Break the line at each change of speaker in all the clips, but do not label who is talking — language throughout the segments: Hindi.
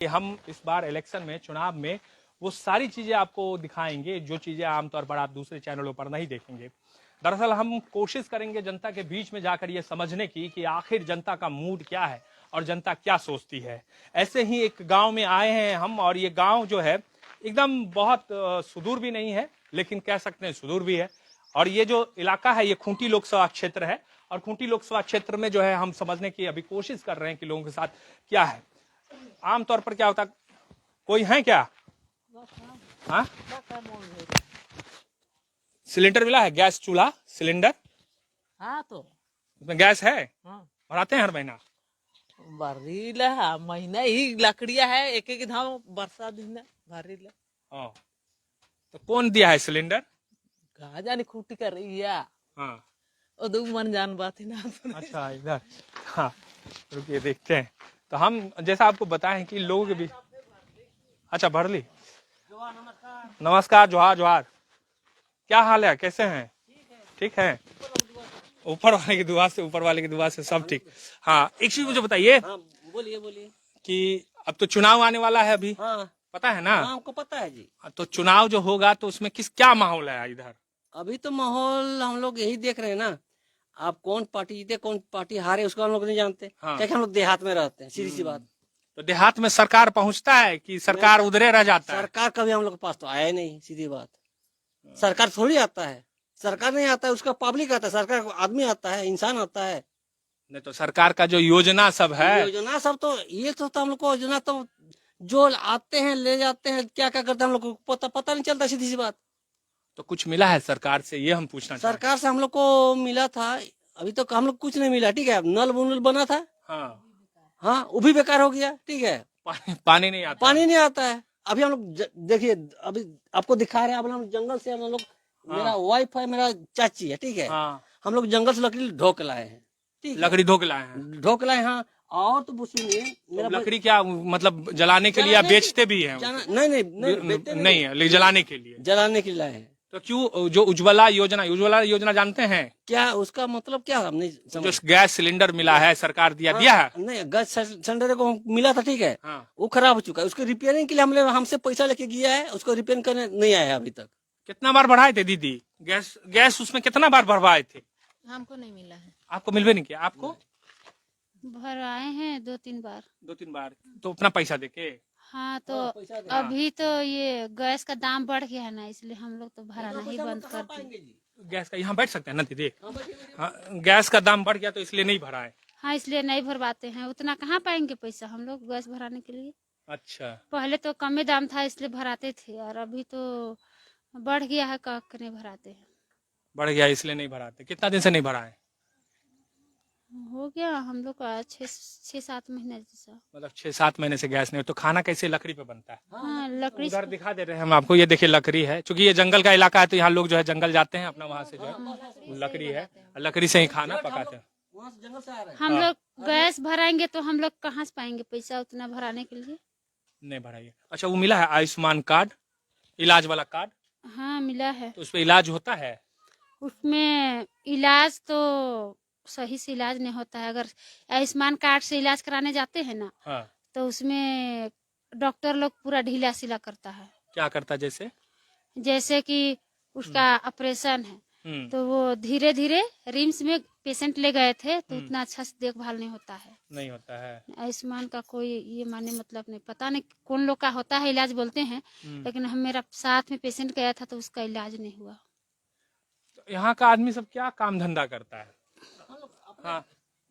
कि हम इस बार इलेक्शन में, चुनाव में वो सारी चीजें आपको दिखाएंगे जो चीजें आमतौर पर आप दूसरे चैनलों पर नहीं देखेंगे। दरअसल हम कोशिश करेंगे जनता के बीच में जाकर ये समझने की कि आखिर जनता का मूड क्या है और जनता क्या सोचती है। ऐसे ही एक गांव में आए हैं हम, और ये गांव जो है एकदम बहुत सुदूर भी नहीं है, लेकिन कह सकते हैं सुदूर भी है। और ये जो इलाका है ये खूंटी लोकसभा क्षेत्र है, और खूंटी लोकसभा क्षेत्र में जो है हम समझने की अभी कोशिश कर रहे हैं कि लोगों के साथ क्या है। आमतौर पर क्या होता, कोई है क्या? हाँ, सिलेंडर मिला है, गैस चूल्हा सिलेंडर?
हाँ, तो
उसमें गैस है?
हाँ,
और आते हैं हर महीना?
भरीला महीना ही लकड़िया है, एक एक धाम बरसा दिन भरीला।
हाँ, तो कौन दिया है सिलेंडर?
कहा जाने खूटी कर रही है।
हाँ,
ओ दो मन जान बात है ना।
अच्छा इधर। हाँ, रुकिए देखते हैं। तो हम जैसा आपको बताएं कि लोगों के बीच, अच्छा भरली, नमस्कार, जोहार जोहार। क्या हाल है, कैसे हैं? ठीक है, ऊपर वाले की दुआ से, ऊपर वाले की दुआ से सब ठीक। हाँ, एक चीज मुझे बताइए।
हाँ, बोलिए बोलिए।
कि अब तो चुनाव आने वाला है अभी,
हाँ,
पता है ना?
हाँ, हमको पता है जी।
तो चुनाव जो होगा तो उसमें क्या माहौल है इधर?
अभी तो माहौल हम लोग यही देख रहे हैं ना। आप कौन पार्टी जीते कौन पार्टी हारे उसको हम लोग नहीं जानते।
हाँ।
क्या हम लोग देहात में रहते हैं, सीधी सी बात।
तो देहात में सरकार पहुंचता है कि सरकार उधरे रह जाता है?
सरकार कभी हम लोग के पास तो आया ही नहीं, सीधी बात। सरकार थोड़ी आता है, सरकार नहीं आता है, उसका पब्लिक आता है। सरकार को आदमी आता है, इंसान आता है।
नहीं तो सरकार का जो योजना सब है,
योजना सब तो ये तो हम लोग को योजना तो जो आते हैं ले जाते हैं, क्या क्या करते हैं हम लोग को पता नहीं चलता, सीधी सी बात।
तो कुछ मिला है सरकार से, ये हम पूछना चाहते हैं।
सरकार से हम लोग को मिला था, अभी तो हम लोग कुछ नहीं मिला। ठीक है, नल बुनल बना था,
हाँ,
हाँ, वो भी बेकार हो गया। ठीक है,
पानी नहीं आता।
पानी नहीं आता है। अभी हम लोग देखिए, अभी आपको दिखा रहे हैं, अब हम जंगल से हम लोग, मेरा वाइफ है, मेरा चाची है, ठीक है,
हाँ,
हम लोग जंगल से लकड़ी ढो के लाए हैं। ठीक है,
लकड़ी धो के लाए हैं?
ढो के लाए, हाँ। और तो सुनिए, मेरा
लकड़ी क्या मतलब जलाने के लिए या बेचते भी हैं?
नहीं नहीं नहीं, बेचते
नहीं है, लेकिन जलाने के लिए।
जलाने के लिए लाए हैं।
तो क्यों, जो उज्ज्वला योजना जानते हैं?
क्या उसका मतलब क्या, हमने
जो गैस सिलेंडर मिला है, सरकार दिया है?
नहीं, गैस सिलेंडर को मिला था, ठीक है,
हाँ।
वो खराब हो चुका है। उसको रिपेयरिंग के लिए हमसे पैसा लेके गया है, उसको रिपेयरिंग करने नहीं आया अभी तक।
कितना बार बढ़ाए थे दीदी गैस उसमें कितना बार भरवाए थे?
हमको नहीं मिला है।
आपको मिलवे नहीं किया? आपको
भर आए हैं 2-3 बार।
2-3 बार तो अपना पैसा देके?
हाँ, तो
पैसा दे।
अभी तो ये गैस का दाम बढ़ गया है ना, इसलिए हम लोग तो भराना ही बंद कर दिए।
गैस का यहाँ बैठ सकते हैं ना दीदी? हाँ, गैस का दाम बढ़ गया तो इसलिए नहीं भराए?
हाँ, इसलिए नहीं भरवाते हैं। उतना कहाँ पाएंगे पैसा हम लोग गैस भराने के लिए।
अच्छा,
पहले तो कम ही दाम था इसलिए भराते थे, और अभी तो बढ़ गया है, कह के नहीं भराते हैं।
बढ़ गया इसलिए नहीं भराते। कितना दिन से नहीं भराए?
हो गया हम लोग का 6-7 महीने जैसा।
मतलब 6-7 महीने से गैस नहीं। तो खाना कैसे लकड़ी पे बनता है?
हाँ, लकड़ी
उधर दिखा दे रहे हैं हम आपको, ये देखिए लकड़ी है। चूंकि ये जंगल का इलाका है तो यहाँ लोग जो है जंगल जाते हैं, अपना वहाँ से जो है लकड़ी है, लकड़ी से ही खाना पकाते हैं।
वहाँ से जंगल से आ रहे हैं।
हम लोग गैस भराएंगे तो हम लोग कहाँ से पाएंगे पैसा उतना भराने के लिए?
नहीं भराइए। अच्छा, वो मिला है आयुष्मान कार्ड, इलाज वाला कार्ड?
हाँ, मिला है।
तो उस पर इलाज होता है?
उसमें इलाज तो सही से इलाज नहीं होता है। अगर आयुष्मान कार्ड से इलाज कराने जाते हैं ना,
हाँ।
तो उसमें डॉक्टर लोग पूरा ढीला सिला करता है।
क्या करता है?
जैसे कि उसका ऑपरेशन है तो वो धीरे धीरे रिम्स में पेशेंट ले गए थे, तो उतना अच्छा से देखभाल नहीं होता है।
नहीं होता है।
आयुष्मान का कोई ये माने मतलब नहीं, पता नहीं कौन लोग का होता है इलाज बोलते हैं, लेकिन हम मेरा साथ में पेशेंट गया था तो उसका इलाज नहीं हुआ।
तो यहाँ का आदमी सब क्या काम धंधा करता है? हाँ,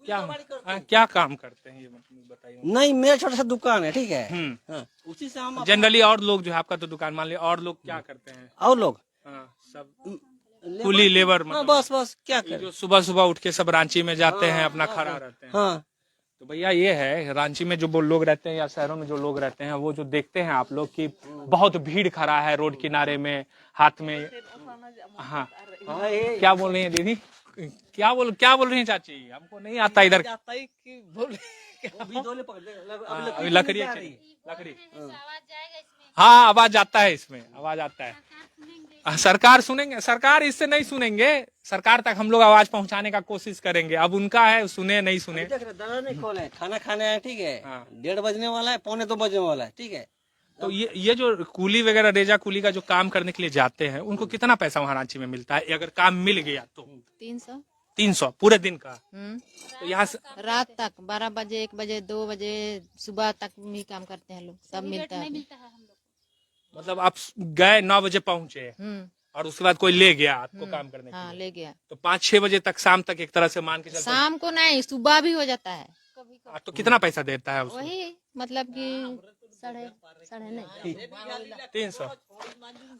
क्या काम करते हैं ये बताइए।
नहीं, मेरा छोटा सा दुकान है, ठीक है,
हाँ।
उसी से हम
जनरली और लोग जो है, आपका तो दुकान मान लिया, और लोग क्या करते हैं?
और लोग
सब कुली लेबर,
हाँ,
मतलब
बस क्या करें।
जो सुबह सुबह उठ के सब रांची में जाते हैं, अपना खड़ा रहते हैं।
हाँ,
तो भैया ये है, रांची में जो वो लोग रहते हैं या शहरों में जो लोग रहते हैं, वो जो देखते हैं आप लोग कि बहुत भीड़ खड़ा है रोड किनारे में, हाथ में। हाँ, क्या बोल रही है दीदी? क्या बोल रही है चाची? हमको नहीं आता इधर। लकड़ी, हाँ आवाज आता है, इसमें आवाज आता है। सरकार सुनेंगे, सरकार इससे नहीं सुनेंगे। सरकार तक हम लोग आवाज पहुंचाने का कोशिश करेंगे। अब उनका है, सुने नहीं सुने।
देख रहे दाना नहीं खोले, खाना खाने आए, ठीक है।
हाँ।
1:30 बजने वाला है, 1:45 बजने वाला है, ठीक है।
तो ये जो कूली वगैरह, रेजा कूली का जो काम करने के लिए जाते हैं, उनको कितना पैसा वहाँ रांची में मिलता है अगर काम मिल गया तो?
300।
300 पूरे दिन का। तो यहाँ से
रात तक 12 बजे, 1 बजे, 2 बजे, सुबह तक भी काम करते हैं लोग, सब मिलता है।
नहीं मिलता है हम लोग को।
मतलब आप गए 9 बजे पहुंचे और उसके बाद कोई ले गया आपको काम करने के
हाँ,
लिए,
ले गया।
तो 5-6 बजे तक, शाम तक एक तरह से मान के चलते हैं।
शाम को नहीं, सुबह भी हो जाता है।
तो कितना पैसा देता है उसको?
वही मतलब कि साढ़े नहीं
300।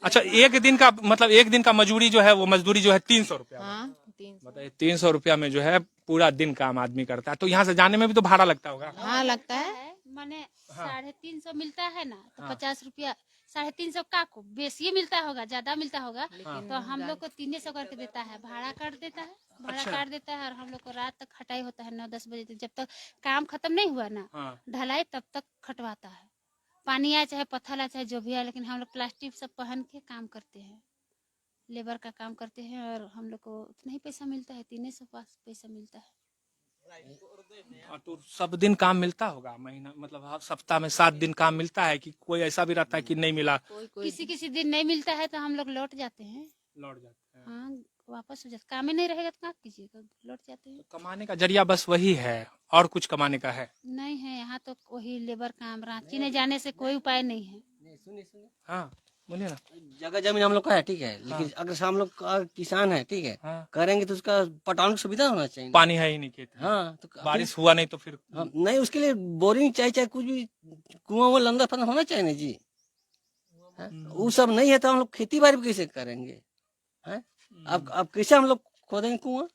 अच्छा, एक दिन का मतलब एक दिन का मजदूरी जो है, वो मजदूरी जो है 300 रुपया।
हाँ 300।
बताइए, 300 रुपया में जो है पूरा दिन काम आदमी करता है। तो यहाँ से जाने में भी तो भाड़ा लगता होगा।
हाँ लगता है।
माने 350 मिलता है ना, तो 50 रुपया 350 का को बेसी मिलता होगा, ज्यादा मिलता होगा। तो हम लोग को 300 करके देता है, भाड़ा काट देता है, भाड़ा काट देता है। और हम लोग को रात तक खटाई होता है 9-10 बजे तक, जब तक काम खत्म नहीं हुआ ना ढलाई, तब तक खटवाता है। पानी आए चाहे पत्थर आए चाहे जो भी आए, लेकिन हम लोग प्लास्टिक सब पहन के काम करते हैं, लेबर का काम करते हैं। और हम लोग को उतना ही पैसा मिलता है, 300 पैसा मिलता है।
तो सब दिन काम मिलता होगा महीना, मतलब हर सप्ताह में 7 दिन काम मिलता है कि कोई ऐसा भी रहता है कि नहीं मिला?
किसी दिन नहीं मिलता है तो हम लोग लौट जाते हैं।
लौट जाते हैं।
हाँ, वापस हो जाता, काम ही नहीं रहेगा तो क्या कीजिएगा, लौट जाते हैं।
तो कमाने का जरिया बस वही है, और कुछ कमाने का है
नहीं है यहाँ तो वही लेबर काम, रांची नहीं जाने से कोई उपाय नहीं है।
सुनिए
हाँ बोलिए ना।
जगह जमीन हम लोग का है, ठीक है, लेकिन अगर हम लोग का किसान है, ठीक है, करेंगे तो उसका पटाने की सुविधा होना चाहिए।
पानी है ही नहीं खेत में।
हाँ, तो
बारिश हुआ नहीं तो फिर
नहीं, उसके लिए बोरिंग चाहिए, चाहे कुछ भी कुआं वो लंदा फंदा होना चाहिए ना जी। वो सब नहीं है तो हम लोग खेती बाड़ी कैसे करेंगे? हैं? अब कैसे हम लोग खोदेंगे कुआं?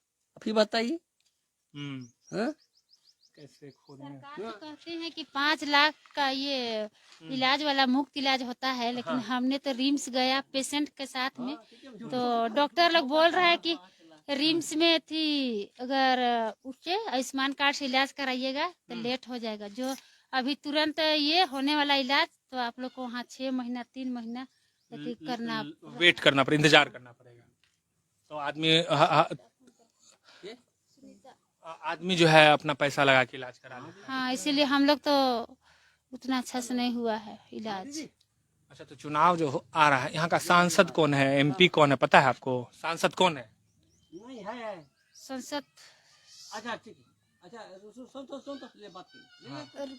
फिर बताइए।
कैसे खोदेंगे?
सरकार तो कहते हैं कि 5 लाख का ये इलाज वाला मुफ्त इलाज होता है, लेकिन हमने तो रिम्स गया पेशेंट के साथ में, तो डॉक्टर लोग बोल रहा है कि रिम्स में थी, अगर उससे आयुष्मान कार्ड से इलाज कराइएगा तो लेट हो जाएगा। जो अभी तुरंत ये होने वाला इलाज, तो आप लोग को वहाँ 6 महीना 3 महीना करना,
वेट करना पड़ेगा, इंतजार करना पड़ेगा। तो आदमी जो है अपना पैसा लगा के इलाज करा लेता है।
हाँ, इसीलिए हम लोग तो उतना अच्छा से नहीं हुआ है इलाज।
अच्छा, तो चुनाव जो आ रहा है, यहाँ का सांसद कौन है, MP कौन है, पता है आपको? सांसद कौन है?
नहीं है
संसद।
अच्छा, ठीक है। अच्छा, सुन तो ले बात करिए।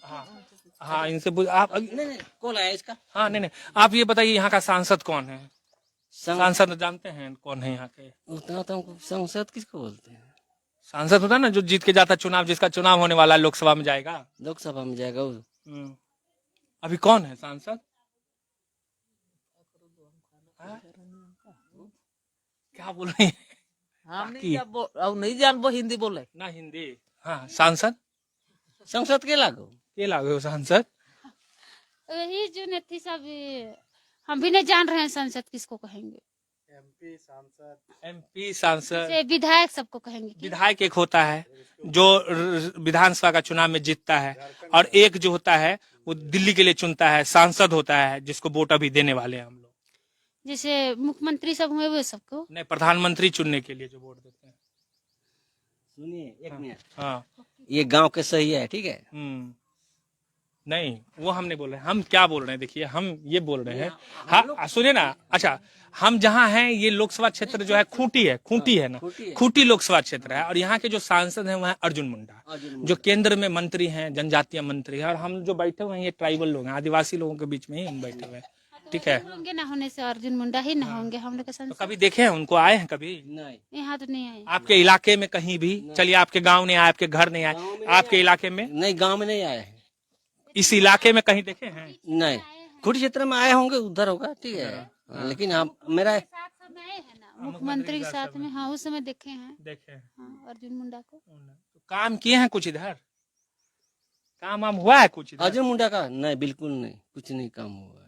हाँ, इनसे आप
नहीं कॉल आया इसका।
हाँ, नहीं, आप ये बताइए यहाँ का सांसद कौन है? सांसद जानते हैं कौन है यहाँ के?
उतना तो हमको सांसद किसको बोलते हैं?
सांसद होता है ना जो जीत के जाता चुनाव, जिसका चुनाव होने वाला है, लोकसभा में जाएगा।
लोकसभा में जाएगा वो।
अभी कौन है सांसद? क्या बोल रही है?
हम नहीं जान वो हिंदी बोले
ना हिंदी। हाँ, सांसद
संसद के लागो
सांसद
यही जो नेत्री सब, हम भी नहीं जान रहे हैं सांसद किसको कहेंगे।
MP सांसद
से विधायक सबको कहेंगे।
विधायक एक होता है जो विधानसभा का चुनाव में जीतता है, और एक जो होता है वो दिल्ली के लिए चुनता है, सांसद होता है, जिसको वोट अभी देने वाले हैं हम लोग।
जैसे मुख्यमंत्री सब हुए वो सबको
नहीं, प्रधानमंत्री चुनने के लिए जो वोट देते हैं।
सुनिए एक मिनट।
हाँ,
ये गांव के सही है, ठीक है।
नहीं, वो हम नहीं बोल रहे हैं। हम क्या बोल रहे हैं, देखिए, हम ये बोल रहे हैं, हाँ सुनिए ना। अच्छा, हम जहाँ हैं ये लोकसभा क्षेत्र जो है खूंटी है ना, खूंटी लोकसभा क्षेत्र है। और यहाँ के जो सांसद हैं वह अर्जुन मुंडा, जो केंद्र में मंत्री हैं, जनजातीय मंत्री है। और हम जो बैठे हुए हैं ये ट्राइबल लोग हैं, आदिवासी लोगों के बीच में ही हम बैठे हुए हैं, ठीक है।
होंगे ना होने से अर्जुन मुंडा ही ना होंगे हम लोग के
तो कभी देखे हैं उनको, आए हैं कभी?
नहीं,
यहाँ तो नहीं आए।
आपके इलाके में कहीं भी? चलिए, आपके गांव नहीं आए, आपके घर नहीं आए, आपके इलाके में?
नहीं, गांव में नहीं आए हैं।
इस इलाके में कहीं देखे हैं?
नहीं, खूंटी क्षेत्र में आए होंगे, उधर होगा, ठीक है। लेकिन हम मेरा
साथ समय आए हैं ना, मुख्यमंत्री के साथ में। हाँ, उस समय देखे हैं हाँ, अर्जुन मुंडा को।
तो काम किए हैं कुछ इधर? काम हुआ है कुछ इधर?
अर्जुन मुंडा का नहीं, बिल्कुल नहीं, कुछ नहीं काम हुआ है।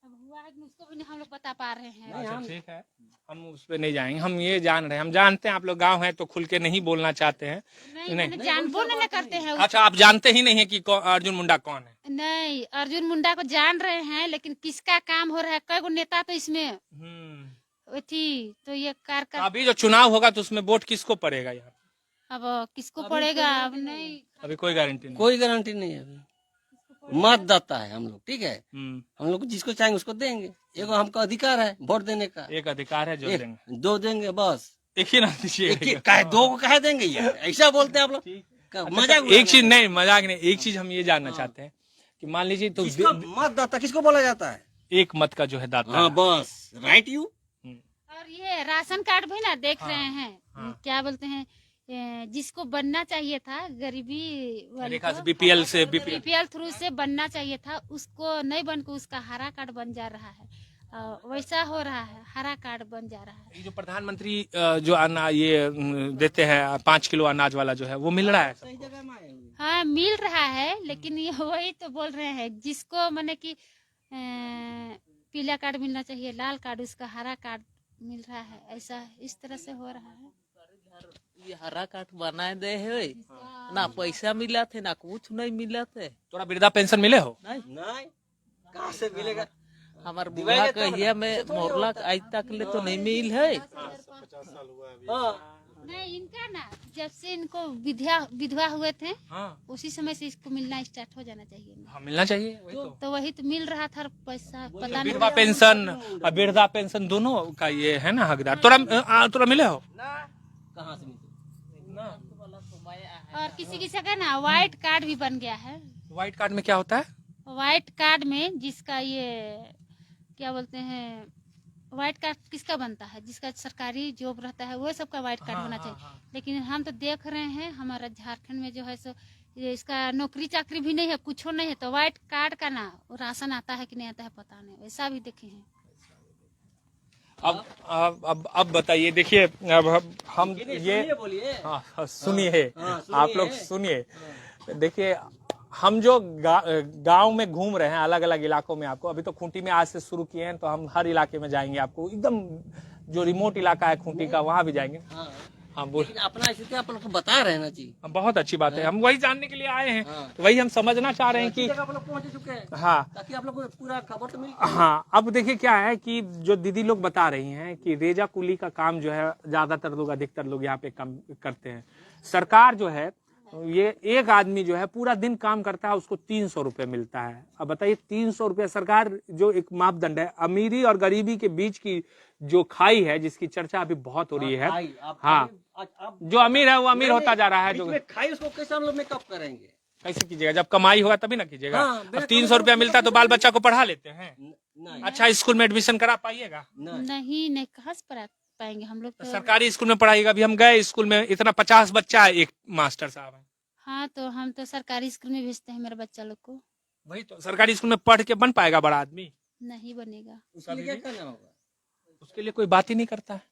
अब हुआ है उसको भी नहीं हम लोग बता पा रहे हैं।
अच्छा, ठीक है, हम उस पर नहीं जाएंगे। हम ये जान रहे हैं, हम जानते हैं आप लोग गांव हैं तो खुल के नहीं बोलना चाहते हैं।
नहीं जानबूझ नहीं करते हैं।
अच्छा, आप जानते ही नहीं है कि अर्जुन मुंडा कौन है?
नहीं, अर्जुन मुंडा को जान रहे हैं, लेकिन किसका काम हो रहा है, कई गो नेता तो इसमें थी तो ये कार
तो
का
अभी जो चुनाव होगा तो उसमें वोट किसको पड़ेगा यहाँ?
अब किसको पड़ेगा अब नहीं।
अभी कोई गारंटी नहीं।
कोई गारंटी नहीं है अभी। मतदाता है हम लोग, ठीक है।
हम्म,
हम लोग जिसको चाहेंगे उसको देंगे। एगो हमका अधिकार है वोट देने का।
एक अधिकार है जो
एक,
देंगे।
दो देंगे बस।
एक ही ना दीजिए।
काहे दो को कहे देंगे यार? ऐसा बोलते हैं आप लोग। मजाक
एक चीज नहीं, मजाक नहीं, एक चीज हम ये जानना चाहते हैं कि मान लीजिए तो
मतदाता किसको बोला जाता है?
एक मत का जो है दाता
हाँ
है।
बस, राइट यू।
और ये राशन कार्ड भी ना देख रहे हैं
हाँ।
क्या बोलते हैं जिसको बनना चाहिए था गरीबी वाले
रेखा से बीपीएल से
बीपीएल थ्रू से बनना चाहिए था, उसको नहीं बन के उसका हरा कार्ड बन जा रहा है। वैसा हो रहा है, हरा कार्ड बन जा रहा है।
ये जो प्रधानमंत्री जो ये देते हैं 5 किलो अनाज वाला जो है वो मिल रहा है सबको?
हाँ मिल रहा है, लेकिन ये वही तो बोल रहे हैं जिसको मैंने कि पीला कार्ड मिलना चाहिए, लाल कार्ड, उसका हरा कार्ड मिल रहा है। ऐसा इस तरह से हो रहा है।
ये हरा कार्ड बनाए दे है ना, पैसा मिला थे ना कुछ नहीं मिला थे।
थोड़ा वृद्धा पेंशन मिले हो?
नहीं, कहाँ से मिलेगा?
हमार बुआ कहिया में मोरला आज तक ले तो नहीं मिल है।
नहीं इनका ना जब से इनको विधवा हुए थे
हाँ,
उसी समय से इसको मिलना स्टार्ट हो जाना चाहिए।
हाँ मिलना चाहिए वही
तो वही तो मिल रहा था पैसा, पता नहीं।
विधवा पेंशन और वृद्धा पेंशन दोनों का ये है ना हकदार। तोरा मिले हो?
कहाँ से मिलेगा?
और किसी किसी का ना व्हाइट कार्ड भी बन गया है।
व्हाइट कार्ड में क्या होता है?
व्हाइट कार्ड में जिसका ये क्या बोलते हैं, व्हाइट कार्ड किसका बनता है? जिसका सरकारी जॉब रहता है वो सबका व्हाइट कार्ड होना चाहिए। लेकिन हम तो देख रहे हैं हमारा झारखंड में जो है सो ये इसका नौकरी चाकरी भी नहीं है, कुछ नहीं है, तो व्हाइट कार्ड का ना राशन आता है कि नहीं आता है पता नहीं, वैसा भी देखे हैं।
अब बताइए, देखिए अब हम ये
बोलिए।
हाँ सुनिए, आप लोग सुनिए। देखिए हम जो गांव में घूम रहे हैं अलग अलग इलाकों में, आपको अभी तो खूंटी में आज से शुरू किए हैं, तो हम हर इलाके में जाएंगे, आपको एकदम जो रिमोट इलाका है खूंटी का वहां भी जाएंगे। हाँ बोल,
अपना स्थिति आप लोग को बता रहे हैं ना जी।
बहुत अच्छी बात है, हम वही जानने के लिए आए हैं। तो वही हम समझना चाह रहे हैं कि
आप लोग पहुंच चुके हैं,
हाँ
ताकि आप लोग को पूरा खबर तो मिल।
हाँ, अब देखिए क्या है कि जो दीदी लोग बता रही हैं कि रेजा कुली का काम जो है ज्यादातर लोग, अधिकतर लोग यहाँ पे काम करते हैं। सरकार जो है ये एक आदमी जो है पूरा दिन काम करता है, उसको 300 रुपये मिलता है। अब बताइए 300 रुपये, सरकार जो एक मापदंड है, अमीरी और गरीबी के बीच की जो खाई है जिसकी चर्चा अभी बहुत हो रही है। हाँ, जो अमीर है वो अमीर होता जा रहा है, जो
खाई उसको कैसे हम लोग मेकअप करेंगे?
कैसे कीजिएगा? जब कमाई होगा तभी ना कीजिएगा। अब 300 रुपया मिलता है तो बाल बच्चा को पढ़ा लेते हैं। अच्छा स्कूल में एडमिशन करा पाइएगा?
नहीं कहाँ से पढ़ा पाएंगे हम लोग तो।
सरकारी स्कूल में पढ़ाइएगा? अभी हम गए स्कूल में, इतना 50 बच्चा है, एक मास्टर साहब है।
हाँ तो हम तो सरकारी स्कूल में भेजते हैं मेरे बच्चा लोग को।
वही तो, सरकारी स्कूल में पढ़ के बन पाएगा बड़ा आदमी?
नहीं बनेगा।
उसके लिए क्या करना होगा?
उसके लिए कोई बात ही नहीं करता है।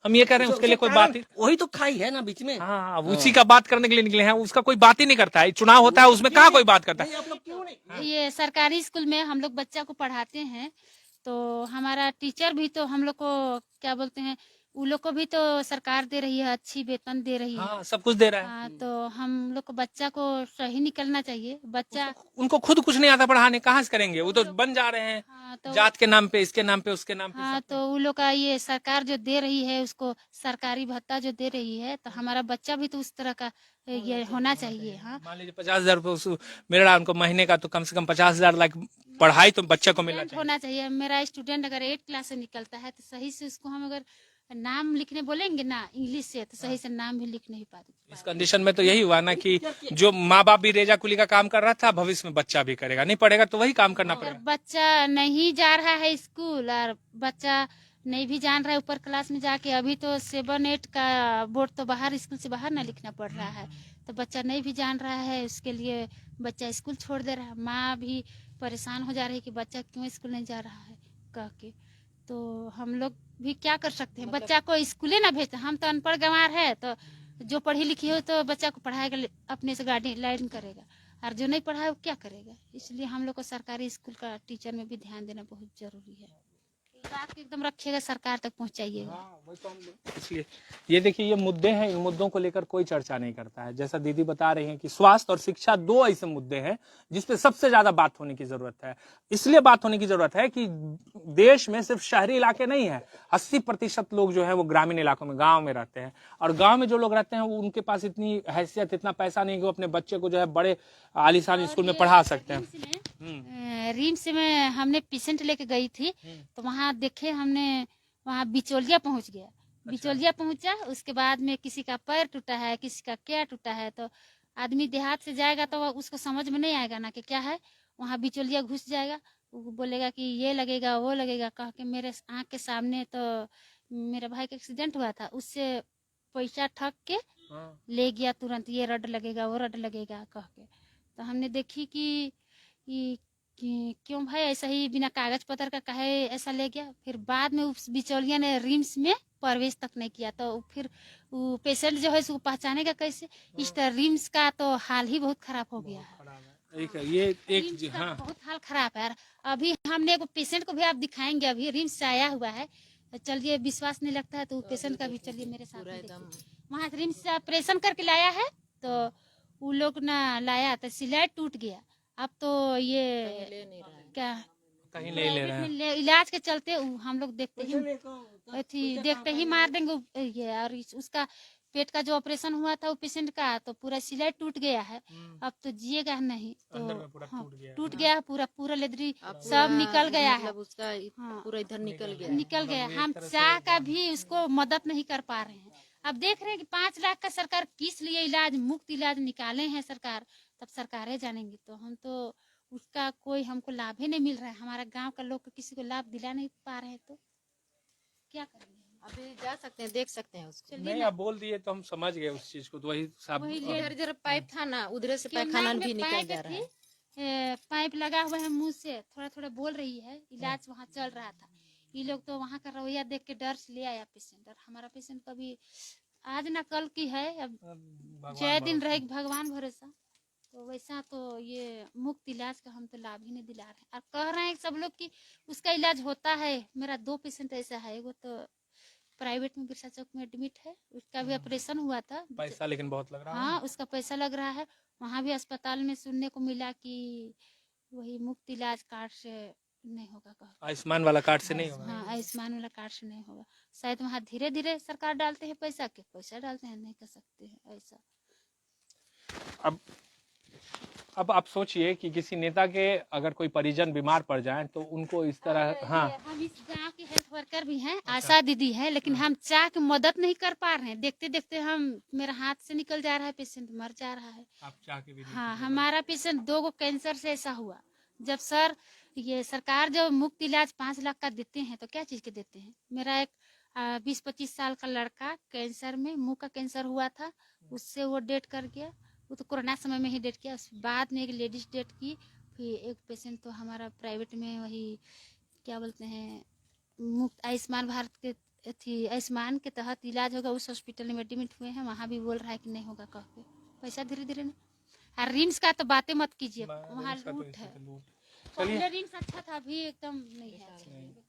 हम ये कह रहे हैं उसके लिए कोई बात ही,
वही तो खाई है ना बीच में।
हाँ उसी का बात करने के लिए निकले हैं, उसका कोई बात ही नहीं करता है। चुनाव होता है उसमें कहाँ कोई बात करता है?
आप लोग क्यों नहीं?
ये सरकारी स्कूल में हम लोग बच्चा को पढ़ाते हैं, तो हमारा टीचर भी तो हम लोग को क्या बोलते हैं, उन लोग को भी तो सरकार दे रही है, अच्छी वेतन दे रही है।
हाँ सब कुछ दे रहा है।
हाँ तो हम लोग को बच्चा को सही निकलना चाहिए। बच्चा
उनको खुद कुछ नहीं आता पढ़ाने, कहाँ से करेंगे? वो तो बन जा रहे हैं।
हाँ तो
जात के नाम पे, इसके नाम पे, उसके नाम पे।
हाँ तो उन लोग का ये सरकार जो दे रही है, उसको सरकारी भत्ता जो दे रही है, तो हमारा बच्चा भी तो उस तरह का ये होना चाहिए। हाँ
मान लीजिए 50,000 रुपये मिल रहा है उनको महीने का, तो कम से कम 50,000 लाख पढ़ाई तो बच्चे को मिलना चाहिए।
होना चाहिए। मेरा स्टूडेंट अगर 8 क्लास से निकलता है तो सही से उसको हम अगर नाम लिखने बोलेंगे ना इंग्लिश से, तो सही से नाम भी लिख नहीं पाते।
इस कंडीशन में तो यही हुआ ना कि जो माँ बाप भी रेजा कुली का काम कर रहा था, भविष्य में बच्चा भी करेगा, नहीं पढ़ेगा तो वही काम करना पड़ेगा।
बच्चा नहीं जा रहा है स्कूल और बच्चा नहीं भी जान रहा है ऊपर क्लास में जाके, अभी तो 7-8 का बोर्ड तो बाहर, स्कूल से बाहर ना लिखना पड़ रहा है, तो बच्चा नहीं भी जान रहा है, उसके लिए बच्चा स्कूल छोड़ दे रहा है। माँ भी परेशान हो जा रही है कि बच्चा क्यों स्कूल नहीं जा रहा है कह के। तो हम लोग भी क्या कर सकते हैं, बच्चा को स्कूले ना भेजते। हम तो अनपढ़ गंवार है, तो जो पढ़ी लिखी हो तो बच्चा को पढ़ाएगा, अपने से गाड़ी लाइन करेगा, और जो नहीं पढ़ा है वो क्या करेगा। इसलिए हम लोग को सरकारी स्कूल का टीचर में भी ध्यान देना बहुत जरूरी है। रात एकदम रखिएगा, सरकार तक पहुंचाइएगा।
इसलिए ये देखिए, ये मुद्दे हैं, इन मुद्दों को लेकर कोई चर्चा नहीं करता है। जैसा दीदी बता रही हैं कि स्वास्थ्य और शिक्षा दो ऐसे मुद्दे हैं जिसपे सबसे ज्यादा बात होने की जरूरत है। इसलिए बात होने की जरूरत है कि देश में सिर्फ शहरी इलाके नहीं है, 80% लोग जो है वो ग्रामीण इलाकों में, गांव में रहते हैं। और गांव में जो लोग रहते हैं वो उनके पास इतनी हैसियत, इतना पैसा नहीं कि वो अपने बच्चे को जो है बड़े आलीशान स्कूल में पढ़ा सकते हैं।
रिम्स में हमने पेशेंट लेके गई थी, तो वहाँ देखे हमने, वहाँ बिचौलिया पहुंच गया। बिचौलिया पहुंचा, उसके बाद में किसी का पैर टूटा है, किसी का क्या टूटा है, तो आदमी देहात से जाएगा तो उसको समझ में नहीं आएगा ना कि क्या है। वहाँ बिचौलिया घुस जाएगा, वो बोलेगा कि ये लगेगा वो लगेगा, कह के मेरे आँख के सामने तो मेरे भाई का एक्सीडेंट हुआ था, उससे पैसा ठग के ले गया तुरंत, ये रड लगेगा वो रड लगेगा कह के। तो हमने देखी कि क्यों भाई ऐसा ही बिना कागज पत्र का काहे ऐसा ले गया। फिर बाद में उस बिचौलिया ने रिम्स में प्रवेश तक नहीं किया, तो फिर वो पेशेंट जो है उसको पहचानेगा कैसे। इस तरह रिम्स का तो हाल ही बहुत खराब हो गया है।
ये एक
रिम्स का
हाँ,
बहुत हाल खराब है। अभी हमने एगो पेशेंट को भी आप दिखाएंगे, अभी रिम्स से आया हुआ है। चलिए, विश्वास नहीं लगता है तो पेशेंट का भी चलिए मेरे साथ में देखिए। वहाँ रिम्स से ऑपरेशन करके लाया है, तो वो लोग ना लाया तो सिलाई टूट गया। अब तो ये क्या
कहीं नहीं ले रहे हैं।
इलाज के चलते हम लोग देखते ही मार देंगे ये। और उसका पेट का जो ऑपरेशन हुआ था वो पेशेंट का, तो पूरा सिलाई टूट गया है, अब तो जिएगा नहीं। तो
अंदर में पूरा
टूट गया है, पूरा लेदरी सब निकल गया है,
उसका पूरा इधर
निकल गया। हम चाह का भी उसको मदद नहीं कर पा रहे हैं। अब देख रहे हैं कि 5 लाख का सरकार किस लिए इलाज, मुफ्त इलाज निकाले हैं सरकार, तब सरकारें जानेंगी। तो हम तो उसका कोई हमको लाभ ही नहीं मिल रहा है। हमारा गांव का लोग किसी को लाभ दिला नहीं पा रहे हैं, तो क्या करेंगे।
अभी जा सकते हैं, देख सकते हैं उसको।
नहीं, आप बोल दिए तो हम समझ गए उस चीज को, तो वही साहब
इधर इधर पाइप था ना, उधर से पैखाना भी निकल जा रहा है।
पाइप लगा हुआ है, मुंह से थोड़ा थोड़ा बोल रही है, इलाज वहाँ चल रहा था। ये लोग तो वहाँ का रवैया देख के डर से ले आया पेशेंट। और हमारा पेशेंट कभी आज ना कल की है, अब जय दिन रहेगी भगवान भरोसा। तो वैसा तो ये मुफ्त इलाज का हम तो लाभ ही नहीं दिला रहे हैं। और कह रहे हैं सब लोग कि उसका इलाज होता है। मेरा 2 पेशेंट ऐसा है, वो तो प्राइवेट में बिरसा चौक में एडमिट है, उसका भी ऑपरेशन हुआ था।
पैसा लेकिन बहुत लग रहा है।
हाँ, उसका पैसा लग रहा है। वहाँ भी अस्पताल में सुनने को मिला कि वही मुफ्त इलाज कार्ड से नहीं होगा, कहा
आयुष्मान वाला कार्ड से नहीं होगा।
हाँ, आयुष्मान वाला कार्ड से नहीं होगा। शायद वहाँ धीरे धीरे सरकार डालते हैं पैसा डालते हैं, नहीं कर सकते हैं ऐसा।
अब आप सोचिए कि किसी नेता के अगर कोई परिजन बीमार पड़ जाए तो उनको इस तरह, हाँ,
हम इस गांव के हेल्थ वर्कर भी हैं, आशा दीदी है, लेकिन हम चाह के मदद नहीं कर पा रहे हैं। देखते देखते हम, मेरा हाथ से निकल जा रहा है, पेशेंट मर जा रहा है।
आप चाह के भी
हाँ, हमारा पेशेंट 2 गो कैंसर से ऐसा हुआ। जब सर ये सरकार जो मुफ्त इलाज 5 लाख का देते हैं, तो क्या चीज के देते हैं। मेरा एक 20-25 साल का लड़का कैंसर में, मुंह का कैंसर हुआ था, उससे वो डेथ कर गया। वो तो कोरोना समय में ही डेथ किया। उसके बाद में एक लेडीज डेथ की। फिर एक पेशेंट तो हमारा प्राइवेट में, वही क्या बोलते हैं, मुफ्त आयुष्मान भारत के थी, आयुष्मान के तहत इलाज होगा, उस हॉस्पिटल में एडमिट हुए हैं। वहाँ भी बोल रहा है कि नहीं होगा, कह के पैसा धीरे धीरे नहीं। और रिम्स का तो बातें मत कीजिए, वहाँ लूट है। पहले रिम्स अच्छा था, अभी एकदम नहीं है।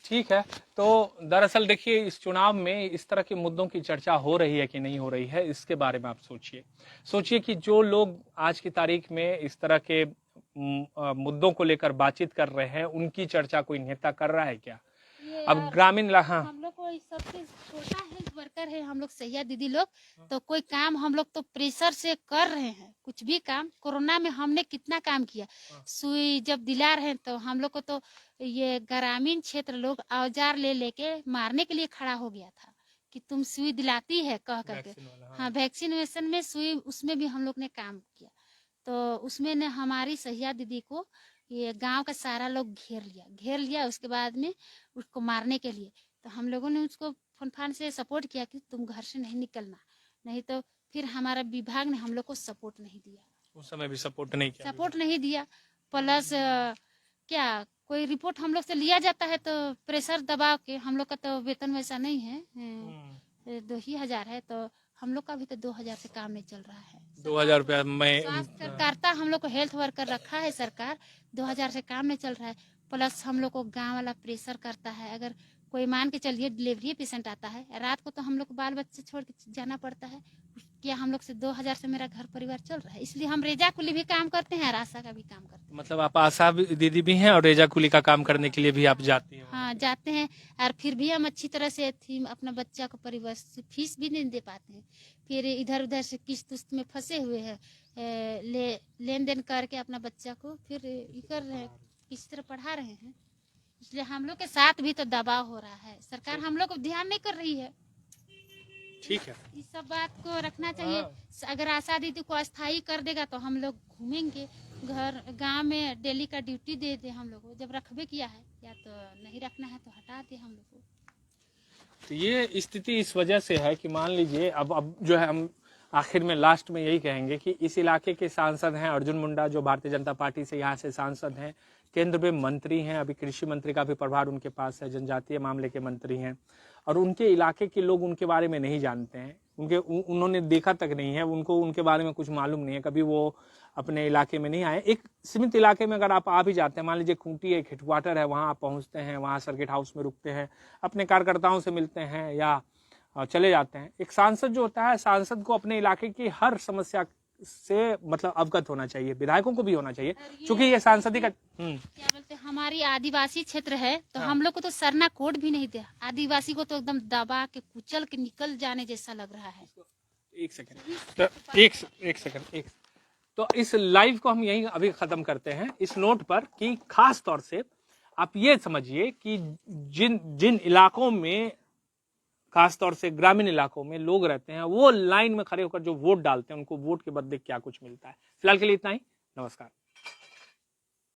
ठीक है। तो दरअसल देखिए, इस चुनाव में इस तरह के मुद्दों की चर्चा हो रही है कि नहीं हो रही है, इसके बारे में आप सोचिए कि जो लोग आज की तारीख में इस तरह के मुद्दों को लेकर बातचीत कर रहे हैं, उनकी चर्चा कोई नेता कर रहा है क्या। अब ग्रामीण, हाँ,
हम लोग को सबसे छोटा हेल्थ वर्कर है हम लोग, सैया दीदी लोग, तो कोई काम हम लोग तो प्रेशर से कर रहे हैं। कुछ भी काम, कोरोना में हमने कितना काम किया, सुई जब दिला रहे हैं, तो हम लोग को तो ये ग्रामीण क्षेत्र लोग औजार ले लेके मारने के लिए खड़ा हो गया था कि तुम सुई दिलाती है कह करके। हाँ, वैक्सीनेशन में सुई, उसमें भी हम लोग ने काम किया। तो उसमें ने हमारी सैया दीदी को ये गांव का सारा लोग घेर लिया। उसके बाद में उसको मारने के लिए, तो हम लोगों ने उसको फोन से सपोर्ट किया कि तुम घर से नहीं निकलना, नहीं तो फिर हमारा विभाग ने हम लोग को सपोर्ट नहीं दिया।
उस समय भी सपोर्ट नहीं किया।
प्लस क्या कोई रिपोर्ट हम लोग से लिया जाता है तो प्रेशर दबाव के, हम लोग का तो वेतन वैसा नहीं है, 2,000 है, तो हम लोग का भी तो 2,000 से काम नहीं चल रहा है।
2,000 रुपया में
स्वास्थ्य कार्यकर्ता हम लोग को हेल्थ वर्कर रखा है सरकार, 2,000 से काम नहीं चल रहा है। प्लस हम लोग को गांव वाला प्रेशर करता है। अगर कोई मान के चलिए डिलीवरी पेशेंट आता है, रात को तो हम लोग को बाल बच्चे छोड़ के जाना पड़ता है। क्या हम लोग से 2000 से मेरा घर परिवार चल रहा है, इसलिए हम रेजा कुली भी काम करते हैं और आशा का भी काम करते हैं।
मतलब आप आशा दीदी भी हैं और रेजा कुली का काम करने के लिए भी आप जाती हैं?
हाँ जाते हैं, और फिर भी हम अच्छी तरह से थी अपना बच्चा को परिवार से फीस भी नहीं दे पाते हैं। फिर इधर उधर से किस्त उस्त में फंसे हुए हैं, लेन देन करके अपना बच्चा को फिर ये कर रहे हैं, किसी तरह पढ़ा रहे हैं। इसलिए हम लोग के साथ भी तो दबाव हो रहा है, सरकार हम लोग को ध्यान नहीं कर रही है।
ठीक है,
इस सब बात को रखना चाहिए। अगर आशा दीदी को अस्थायी कर देगा तो हम लोग घूमेंगे घर गांव में, डेली का ड्यूटी दे दे हम लोग को। जब रखबे किया है, या तो नहीं रखना है तो हटा दे हम लोग को।
तो ये स्थिति इस वजह से है कि मान लीजिए अब जो है हम आखिर में लास्ट में यही कहेंगे कि इस इलाके के सांसद हैं अर्जुन मुंडा, जो भारतीय जनता पार्टी से यहाँ से सांसद हैं, केंद्र में मंत्री हैं, अभी कृषि मंत्री का भी प्रभार उनके पास है, जनजातीय मामले के मंत्री हैं, और उनके इलाके के लोग उनके बारे में नहीं जानते हैं, उन्होंने देखा तक नहीं है, उनको उनके बारे में कुछ मालूम नहीं है, कभी वो अपने इलाके में नहीं आए। एक सीमित इलाके में अगर आप आ भी जाते हैं, मान लीजिए खूंटी एक हेडक्वार्टर है, वहाँ आप पहुँचते हैं, वहाँ सर्किट हाउस में रुकते हैं, अपने कार्यकर्ताओं से मिलते हैं या चले जाते हैं। एक सांसद जो होता है, सांसद को अपने इलाके की हर समस्या से मतलब अवगत होना चाहिए, विधायकों को भी होना चाहिए, क्योंकि ये सांसद का
क्या बोलते हैं, हमारी आदिवासी क्षेत्र है तो हम लोग को तो सरना कोड भी नहीं दिया। आदिवासी को तो एकदम दबा के कुचल के निकल जाने जैसा लग रहा है।
एक सेकंड तो इस लाइव को हम यहीं अभी खत्म करते हैं इस नोट पर कि खास तौर से आप ये समझिए कि जिन इलाकों में खास तौर से ग्रामीण इलाकों में लोग रहते हैं, वो लाइन में खड़े होकर जो वोट डालते हैं, उनको वोट के बदले क्या कुछ मिलता है। फिलहाल के लिए इतना ही, नमस्कार।